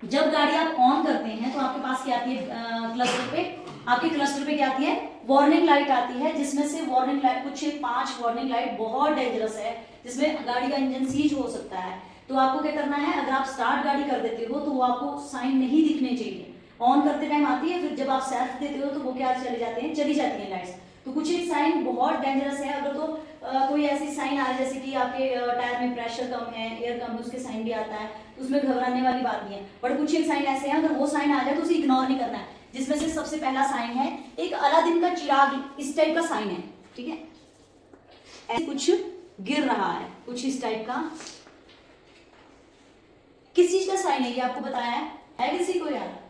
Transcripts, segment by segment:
जब गाड़ी आप ऑन करते हैं तो आपके पास क्या आती है क्लस्टर पे, आपके क्लस्टर पे क्या आती है, वार्निंग लाइट आती है, जिसमें से वार्निंग लाइट कुछ 5 वार्निंग लाइट बहुत डेंजरस है, जिसमें गाड़ी का इंजन सीज हो सकता है। तो आपको क्या करना है, अगर आप स्टार्ट गाड़ी कर देते हो तो वो आपको साइन नहीं दिखने चाहिए, ऑन करते टाइम आती है, फिर जब आप सेल्फ देते हो तो वो क्या चले जाते हैं, चली जाती है लाइट्स। तो कुछ एक साइन बहुत डेंजरस है, अगर तो कोई ऐसी साइन आ रही है जैसे कि आपके टायर में प्रेशर कम है, एयर कम है, उसके साइन भी आता है, तो उसमें घबराने वाली बात नहीं है। बट कुछ एक साइन ऐसे हैं, अगर वो साइन आ जाए तो उसे इग्नोर नहीं करना है, जिसमें से सबसे पहला साइन है एक अलादीन का चिराग, इस टाइप का साइन है, ठीक है, ऐसे कुछ गिर रहा है, कुछ इस टाइप का। किस चीज का साइन है ये आपको बताया है किसी को यार?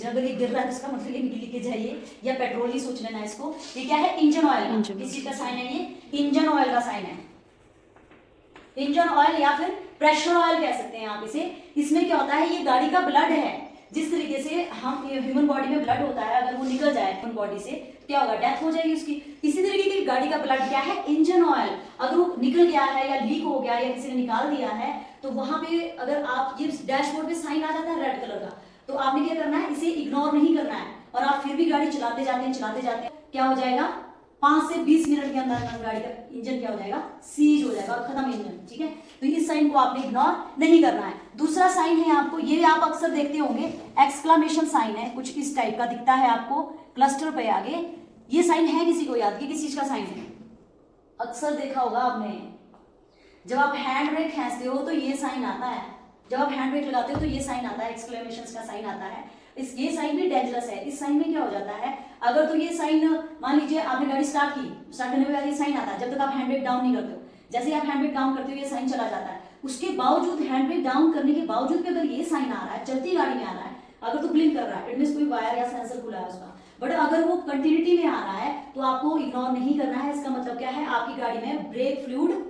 अगर ये गिर रहा है तो इसका मतलब ये लिख के जाइए, या पेट्रोल ही सोच लेना इसको। ये क्या है, इंजन ऑयल, किस चीज का साइन है ये, इंजन ऑयल का साइन है, इंजन ऑयल या फिर प्रेशर ऑयल कह सकते हैं आप इसे। इसमें क्या होता है, ये गाड़ी का ब्लड है, जिस तरीके से हम ह्यूमन बॉडी में ब्लड होता है, अगर वो निकल जाए ह्यूमन बॉडी से तो क्या होगा, डेथ हो जाएगी उसकी। इसी तरीके की गाड़ी का ब्लड क्या है, इंजन ऑयल, अगर वो निकल गया है या लीक हो गया या किसी ने निकाल दिया है तो वहां पे अगर आप ये डैशबोर्ड पे साइन आ जाता है रेड कलर का, तो आपने क्या करना है, इसे इग्नोर नहीं करना है, और आप फिर भी गाड़ी चलाते जाते क्या हो जाएगा, 5 से 20 मिनट के अंदर गाड़ी का इंजन क्या हो जाएगा, सीज हो जाएगा, खत्म इंजन, ठीक है। तो इस साइन को आपने इग्नोर नहीं करना है। दूसरा साइन है आपको, ये आप अक्सर देखते होंगे, एक्सक्लेमेशन साइन है, कुछ इस टाइप का दिखता है आपको क्लस्टर पे आगे। ये साइन है किसी को याद, किस चीज का साइन है, अक्सर देखा होगा आपने, जब आप हैंड ब्रेक खींचते हो तो ये साइन आता है, जब आप हैंड ब्रेक लगाते हो तो ये साइन आता है, एक्सक्लेमेशन का साइन आता है। ये साइन भी डेंजरस है। इस साइन में क्या हो जाता है, अगर तो ये साइन मान लीजिए आपने गाड़ी स्टार्ट की, स्टार्ट करने के बाद ये साइन आता है, जब तक आप हैंड ब्रेक डाउन नहीं करते हो, जैसे ही आप हैंड ब्रेक डाउन करते हो ये साइन चला जाता है। उसके बावजूद हैंड ब्रेक डाउन करने के बावजूद भी अगर ये साइन आ रहा है, चलती गाड़ी में आ रहा है, अगर तो ब्लिंक कर रहा है, इट मींस कोई वायर या सेंसर खुला है उसका, बट अगर वो कंटिन्यूटी में आ रहा है तो आपको इग्नोर नहीं करना है। इसका मतलब क्या है, आपकी गाड़ी में ब्रेक फ्लूइड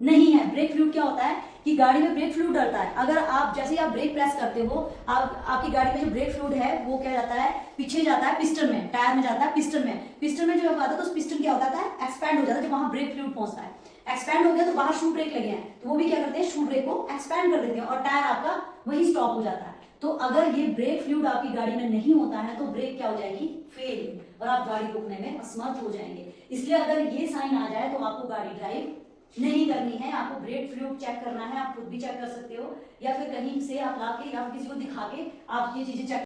नहीं है। ब्रेक फ्लूइड क्या होता है कि गाड़ी में ब्रेक फ्लूइड डलता है, अगर आप जैसे ही आप ब्रेक प्रेस करते हो, आपकी गाड़ी में जो ब्रेक फ्लूइड है वो क्या जाता है, पीछे जाता है पिस्टन में, टायर में जाता है पिस्टन में, पिस्टन में जो आता है तो उस पिस्टन क्या होता है, एक्सपैंड हो जाता है, जब वहां ब्रेक फ्लूइड पहुंचता है, एक्सपैंड हो गया तो बाहर शू ब्रेक लगे हैं, तो वो भी क्या करते हैं, शू ब्रेक को एक्सपैंड कर देते हैं और टायर आपका वही स्टॉप हो जाता है। तो अगर ये ब्रेक फ्लूइड आपकी गाड़ी में नहीं होता है तो ब्रेक क्या हो जाएगी, फेल, और आप गाड़ी रोकने में असमर्थ हो जाएंगे। इसलिए अगर ये साइन आ जाए तो आपको गाड़ी ड्राइव नहीं करनी है, आपको ब्रेक फ्लूइड चेक करना है, आप खुद भी चेक कर सकते हो, या फिर कहीं से आप लाके या फिर किसी को दिखा के आप ये चीजें चेक